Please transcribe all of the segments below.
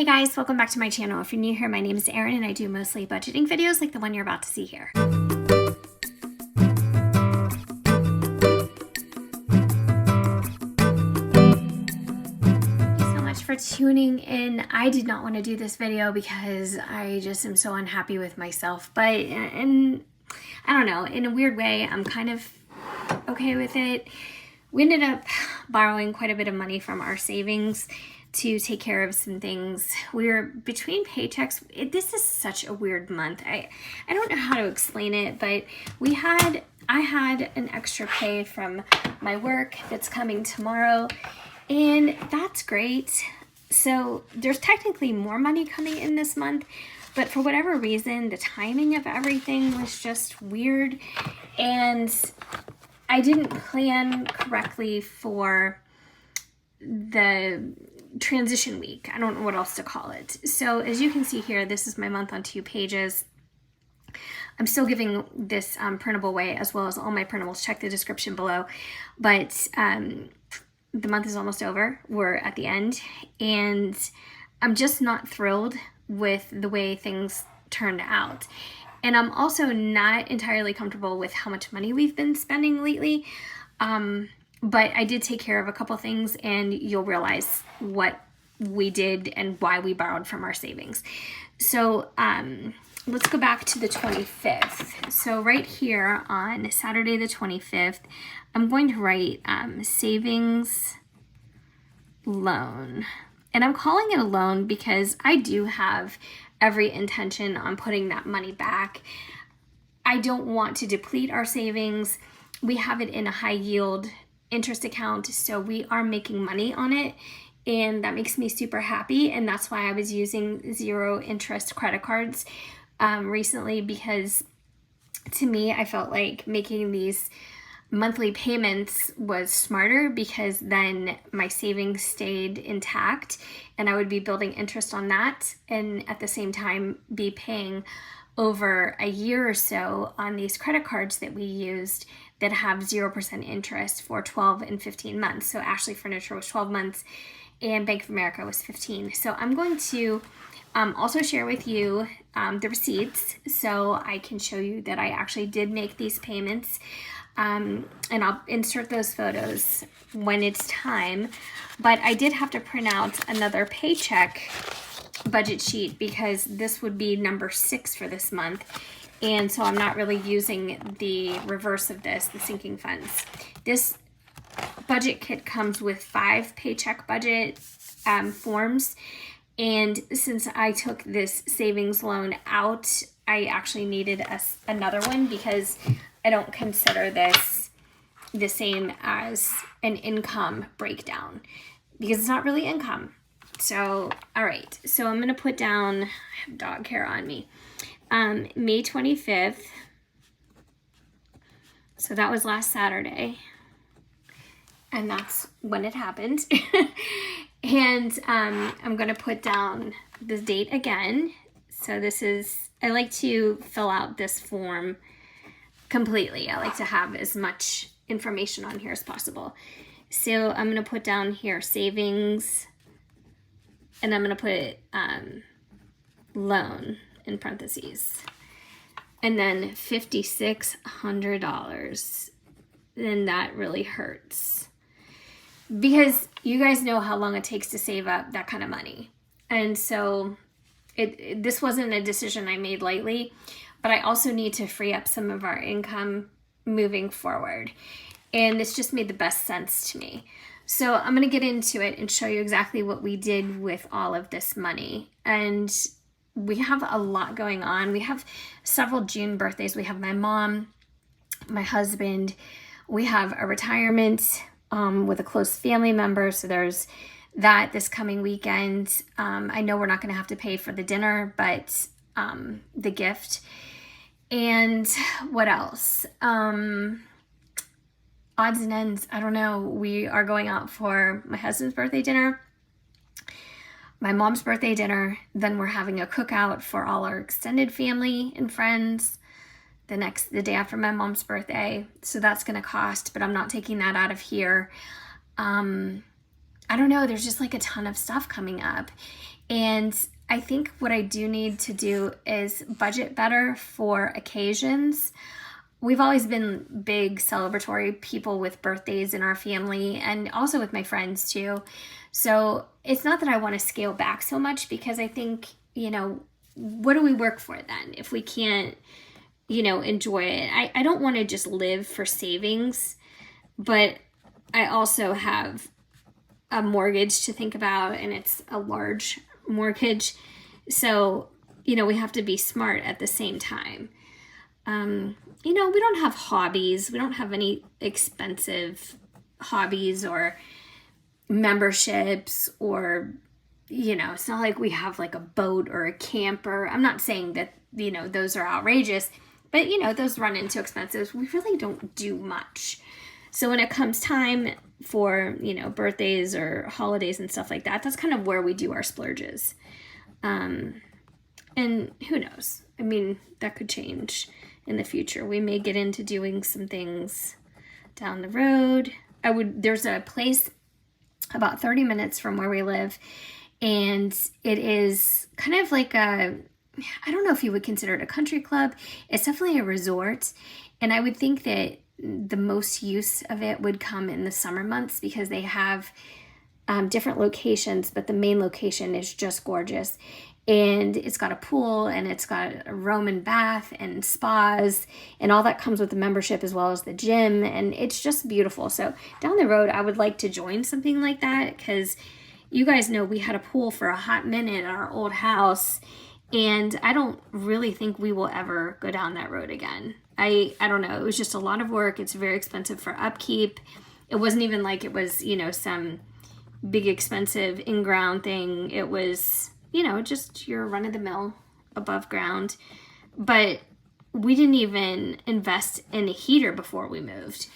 Hey guys, welcome back to my channel. If you're new here, my name is Erin and I do mostly budgeting videos like the one you're about to see here. Thank you so much for tuning in. I did not want to do this video because I just am so unhappy with myself, but I don't know, in a weird way, I'm kind of okay with it. We ended up borrowing quite a bit of money from our savings to take care of some things. We were between paychecks. This is such a weird month. I don't know how to explain it, but I had an extra pay from my work that's coming tomorrow, and that's great. So there's technically more money coming in this month, but for whatever reason, the timing of everything was just weird, and I didn't plan correctly for the transition week. I don't know what else to call it. So as you can see here, this is my month on 2 pages. I'm still giving this printable away as well as all my printables. Check the description below. But the month is almost over. We're at the end. And I'm just not thrilled with the way things turned out. And I'm also not entirely comfortable with how much money we've been spending lately. But I did take care of a couple things, and you'll realize what we did and why we borrowed from our savings. So let's go back to the 25th. So right here on Saturday the 25th, I'm going to write savings loan. And I'm calling it a loan because I do have every intention on putting that money back. I don't want to deplete our savings. We have it in a high yield interest account, so we are making money on it, and that makes me super happy. And that's why I was using 0 interest credit cards recently, because to me, I felt like making these monthly payments was smarter, because then my savings stayed intact and I would be building interest on that, and at the same time be paying over a year or so on these credit cards that we used that have 0% interest for 12 and 15 months. So Ashley Furniture was 12 months and Bank of America was 15. So I'm going to also share with you the receipts so I can show you that I actually did make these payments. And I'll insert those photos when it's time. But I did have to print out another paycheck budget sheet because this would be number 6 for this month. And so I'm not really using the reverse of this, the sinking funds. This budget kit comes with 5 paycheck budget forms. And since I took this savings loan out, I actually needed another one because I don't consider this the same as an income breakdown because it's not really income. So, all right. So I'm going to put down, I have dog hair on me. May 25th. So that was last Saturday. And that's when it happened. And I'm going to put down the date again. So this is, I like to fill out this form completely. I like to have as much information on here as possible. So I'm going to put down here savings, and I'm going to put loan in parentheses, and then $5,600. And that really hurts because you guys know how long it takes to save up that kind of money. And so this wasn't a decision I made lightly, but I also need to free up some of our income moving forward. And this just made the best sense to me. So I'm going to get into it and show you exactly what we did with all of this money. And we have a lot going on. We have several June birthdays. We have my mom, my husband. We have a retirement with a close family member. So there's that this coming weekend. I know we're not going to have to pay for the dinner, but the gift. And what else? Odds and ends, I don't know. We are going out for my husband's birthday dinner, my mom's birthday dinner, then we're having a cookout for all our extended family and friends the day after my mom's birthday. So that's going to cost, but I'm not taking that out of here. I don't know, there's just like a ton of stuff coming up. And I think what I do need to do is budget better for occasions. We've always been big celebratory people with birthdays in our family, and also with my friends too. So it's not that I want to scale back so much, because I think, what do we work for then if we can't, enjoy it? I don't want to just live for savings, but I also have a mortgage to think about, and it's a large mortgage. So, we have to be smart at the same time. We don't have hobbies. We don't have any expensive hobbies or memberships, or, it's not like we have like a boat or a camper. I'm not saying that, those are outrageous, but, those run into expenses. We really don't do much. So when it comes time for, birthdays or holidays and stuff like that, that's kind of where we do our splurges. And who knows? I mean, that could change in the future. We may get into doing some things down the road. There's a place about 30 minutes from where we live, and it is kind of like I don't know if you would consider it a country club. It's definitely a resort, and I would think that the most use of it would come in the summer months, because they have different locations, but the main location is just gorgeous. And it's got a pool, and it's got a Roman bath and spas, and all that comes with the membership, as well as the gym, and it's just beautiful. So down the road, I would like to join something like that, because you guys know we had a pool for a hot minute at our old house, and I don't really think we will ever go down that road again. I don't know. It was just a lot of work. It's very expensive for upkeep. It wasn't even like it was, some big expensive in-ground thing. It was, just your run-of-the-mill above ground. But we didn't even invest in a heater before we moved.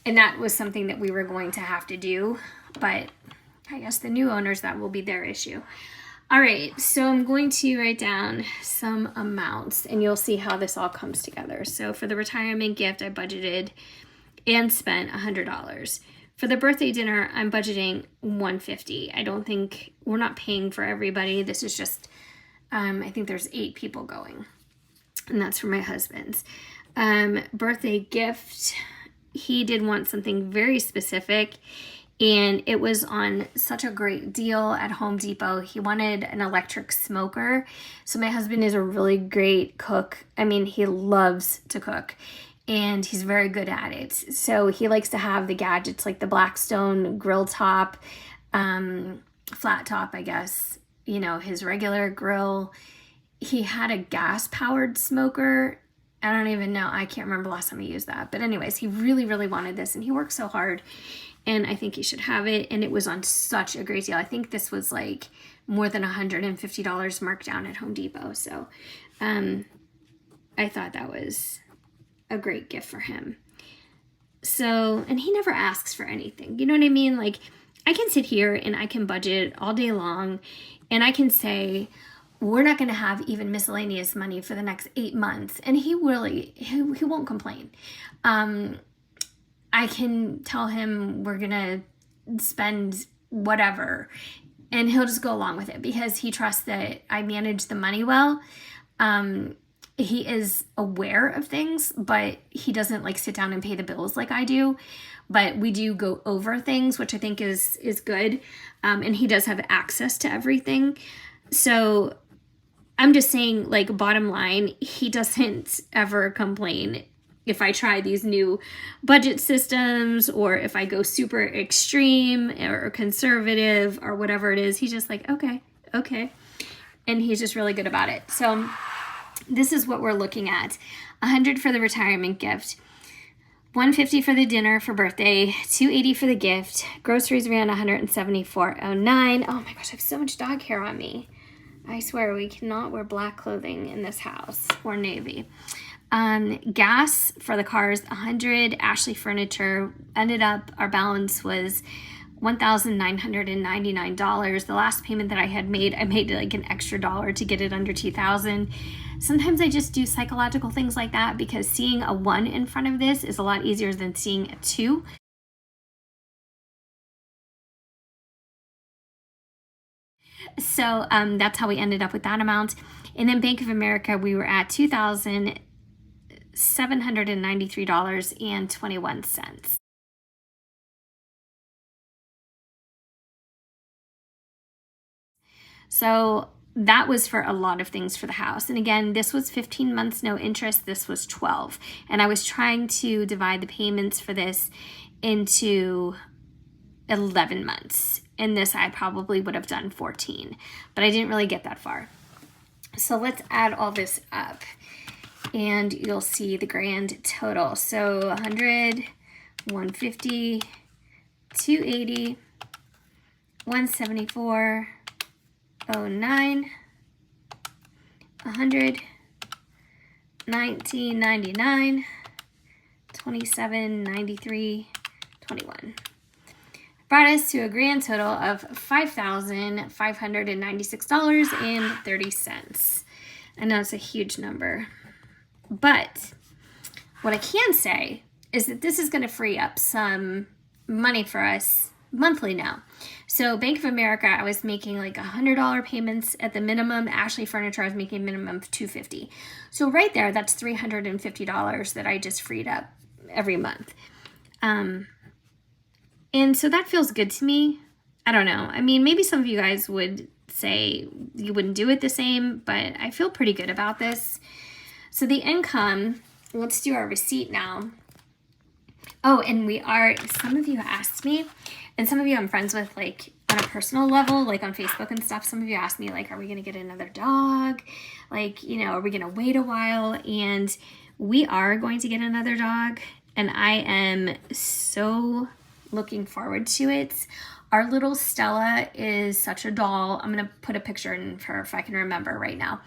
And that was something that we were going to have to do. But I guess the new owners, that will be their issue. All right, so I'm going to write down some amounts, and you'll see how this all comes together. So for the retirement gift, I budgeted and spent $100. For the birthday dinner, I'm budgeting $150. I don't think, we're not paying for everybody. This is just, I think there's 8 people going, and that's for my husband's. Birthday gift, he did want something very specific, and it was on such a great deal at Home Depot. He wanted an electric smoker. So my husband is a really great cook. I mean, he loves to cook, and he's very good at it. So he likes to have the gadgets like the Blackstone grill top, flat top, I guess, his regular grill. He had a gas-powered smoker. I don't even know. I can't remember the last time he used that. But anyways, he really, really wanted this, and he worked so hard. And I think he should have it. And it was on such a great deal. I think this was like more than $150 marked down at Home Depot. So I thought that was a great gift for him. So, and he never asks for anything. You know what I mean? Like, I can sit here and I can budget all day long, and I can say, we're not going to have even miscellaneous money for the next 8 months. And he won't complain. I can tell him we're going to spend whatever, and he'll just go along with it, because he trusts that I manage the money well. He is aware of things, but he doesn't like sit down and pay the bills like I do. But we do go over things, which I think is good. And he does have access to everything. So I'm just saying, like, bottom line, he doesn't ever complain if I try these new budget systems, or if I go super extreme or conservative or whatever it is. He's just like, okay. And he's just really good about it. So this is what we're looking at. $100 for the retirement gift, $150 for the dinner for birthday, $280 for the gift. Groceries ran $174.09. Oh my gosh, I have so much dog hair on me. I swear we cannot wear black clothing in this house, or navy. Gas for the cars, $100. Ashley Furniture, ended up, our balance was $1,999. The last payment that I made like an extra $1 to get it under $2,000. Sometimes I just do psychological things like that, because seeing a 1 in front of this is a lot easier than seeing a 2. So that's how we ended up with that amount. And then Bank of America, we were at $2,793.21. So that was for a lot of things for the house. And again, this was 15 months, no interest. This was 12. And I was trying to divide the payments for this into 11 months. In this, I probably would have done 14, but I didn't really get that far. So let's add all this up and you'll see the grand total. So 100, 150, 280, 174, 09, 100, 1999, 27, 93, 21. Brought us to a grand total of $5,596.30. I know it's a huge number, but what I can say is that this is going to free up some money for us monthly now. So Bank of America, I was making like $100 payments at the minimum. Ashley Furniture, I was making a minimum of $250. So right there, that's $350 that I just freed up every month. And so that feels good to me. I don't know. I mean, maybe some of you guys would say you wouldn't do it the same, but I feel pretty good about this. So the income, let's do our receipt now. Oh, and some of you asked me, and some of you I'm friends with, like on a personal level, like on Facebook and stuff. Some of you asked me, like, are we going to get another dog? Like, you know, are we going to wait a while? And we are going to get another dog. And I am so looking forward to it. Our little Stella is such a doll. I'm going to put a picture in for her if I can remember right now.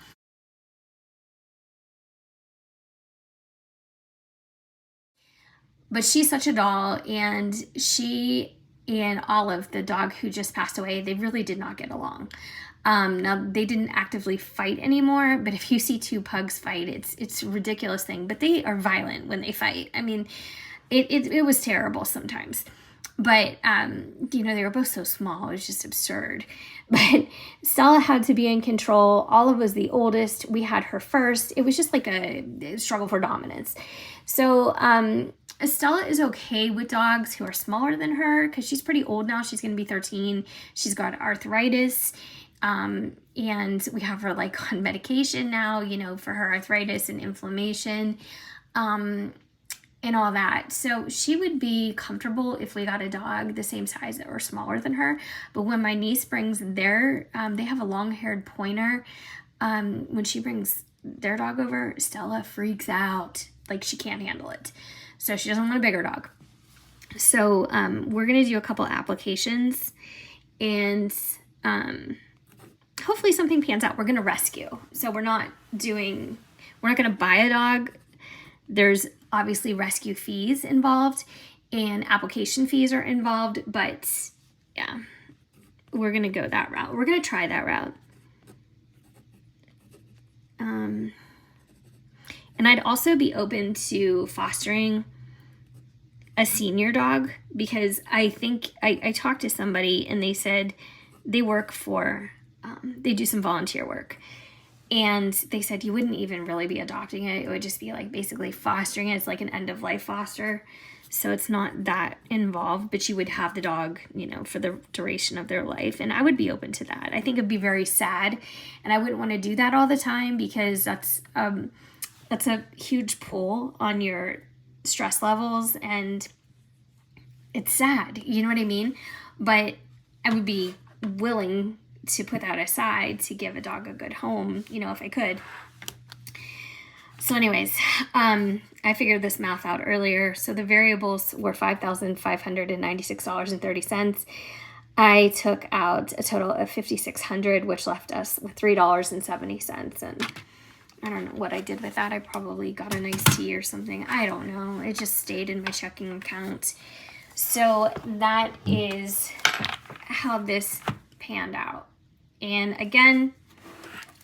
But she's such a doll, and she and Olive, the dog who just passed away, they really did not get along. Now, they didn't actively fight anymore, but if you see two pugs fight, it's a ridiculous thing. But they are violent when they fight. I mean, it was terrible sometimes. But, you know, they were both so small. It was just absurd. But Stella had to be in control. Olive was the oldest. We had her first. It was just like a struggle for dominance. So Stella is okay with dogs who are smaller than her because she's pretty old now. She's going to be 13. She's got arthritis. And we have her like on medication now, you know, for her arthritis and inflammation. And all that. So she would be comfortable if we got a dog the same size or smaller than her. But when my niece brings they have a long-haired pointer. When she brings their dog over, Stella freaks out. Like, she can't handle it. So she doesn't want a bigger dog. So we're going to do a couple applications. And hopefully something pans out. We're going to rescue. So we're not going to buy a dog. There's obviously rescue fees involved and application fees are involved, but yeah, we're going to go that route. We're going to try that route. And I'd also be open to fostering a senior dog because I think I talked to somebody and they said they work for, they do some volunteer work. And they said you wouldn't even really be adopting it. It would just be like basically fostering it. It's like an end-of-life foster. So it's not that involved, but you would have the dog, you know, for the duration of their life. And I would be open to that. I think it'd be very sad. And I wouldn't want to do that all the time because that's a huge pull on your stress levels. And it's sad. You know what I mean? But I would be willing to put that aside to give a dog a good home, you know, if I could. So anyways, I figured this math out earlier. So the variables were $5,596.30. I took out a total of $5,600, which left us with $3.70. And I don't know what I did with that. I probably got a nice tea or something. I don't know. It just stayed in my checking account. So that is how this panned out. And again,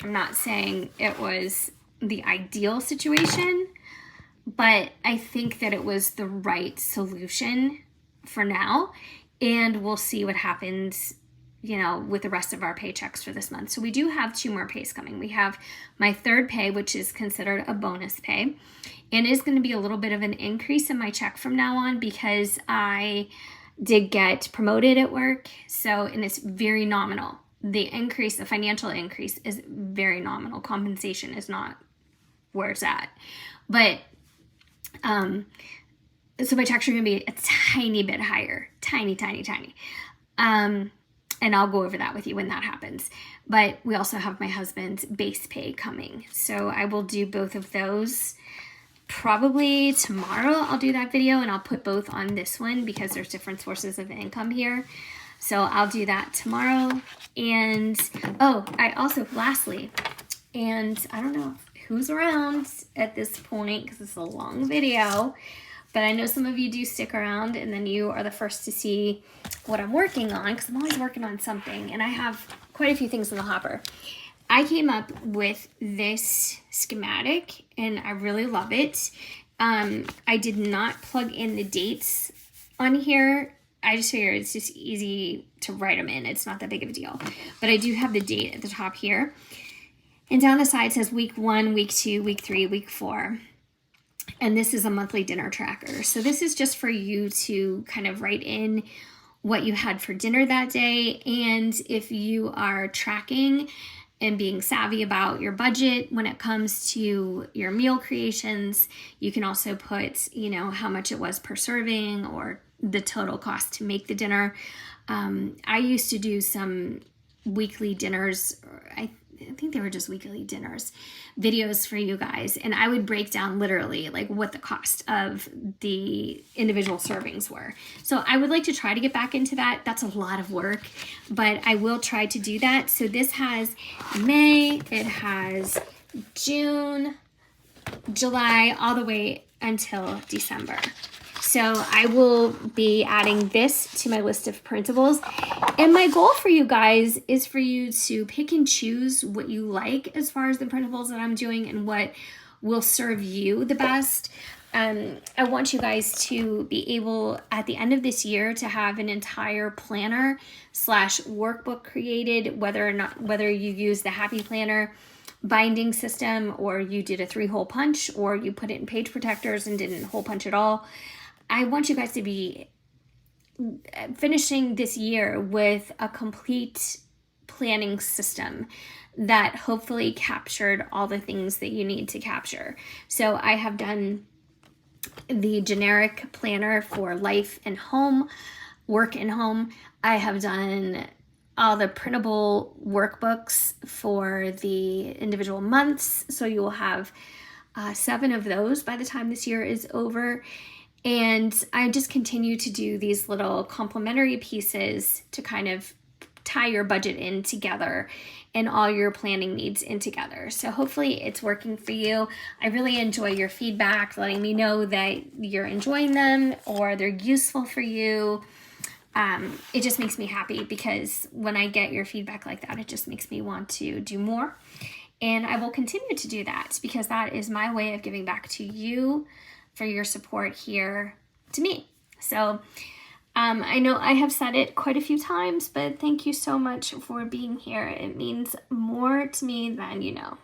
I'm not saying it was the ideal situation, but I think that it was the right solution for now. And we'll see what happens with the rest of our paychecks for this month. So we do have 2 more pays coming. We have my 3rd pay, which is considered a bonus pay, and is going to be a little bit of an increase in my check from now on because I did get promoted at work. So, and it's very nominal. The increase, the financial increase is very nominal. Compensation is not where it's at. But, so my checks are going to be a tiny bit higher. Tiny, tiny, tiny. And I'll go over that with you when that happens. But we also have my husband's base pay coming. So I will do both of those. Probably tomorrow I'll do that video, and I'll put both on this one because there's different sources of income here. So I'll do that tomorrow. And, oh, I also, lastly, and I don't know who's around at this point because it's a long video, but I know some of you do stick around, and then you are the first to see what I'm working on because I'm always working on something, and I have quite a few things in the hopper. I came up with this schematic, and I really love it. I did not plug in the dates on here. I just figured it's just easy to write them in. It's not that big of a deal. But I do have the date at the top here. And down the side says week 1, week 2, week 3, week 4. And this is a monthly dinner tracker. So this is just for you to kind of write in what you had for dinner that day. And if you are tracking and being savvy about your budget when it comes to your meal creations, you can also put, how much it was per serving or the total cost to make the dinner. I used to do some weekly dinners. I think they were just weekly dinners videos for you guys, and I would break down literally like what the cost of the individual servings were. So I would like to try to get back into that. That's a lot of work, but I will try to do that. So this has May, it has June, July, all the way until December. So I will be adding this to my list of printables. And my goal for you guys is for you to pick and choose what you like as far as the printables that I'm doing and what will serve you the best. I want you guys to be able at the end of this year to have an entire planner / workbook created, whether you use the Happy Planner binding system or you did a 3-hole punch or you put it in page protectors and didn't hole punch at all. I want you guys to be finishing this year with a complete planning system that hopefully captured all the things that you need to capture. So I have done the generic planner for life and home, work and home. I have done all the printable workbooks for the individual months. So you will have 7 of those by the time this year is over. And I just continue to do these little complementary pieces to kind of tie your budget in together and all your planning needs in together. So hopefully it's working for you. I really enjoy your feedback, letting me know that you're enjoying them or they're useful for you. It just makes me happy because when I get your feedback like that, it just makes me want to do more. And I will continue to do that because that is my way of giving back to you for your support here to me. So I know I have said it quite a few times, but thank you so much for being here. It means more to me than you know.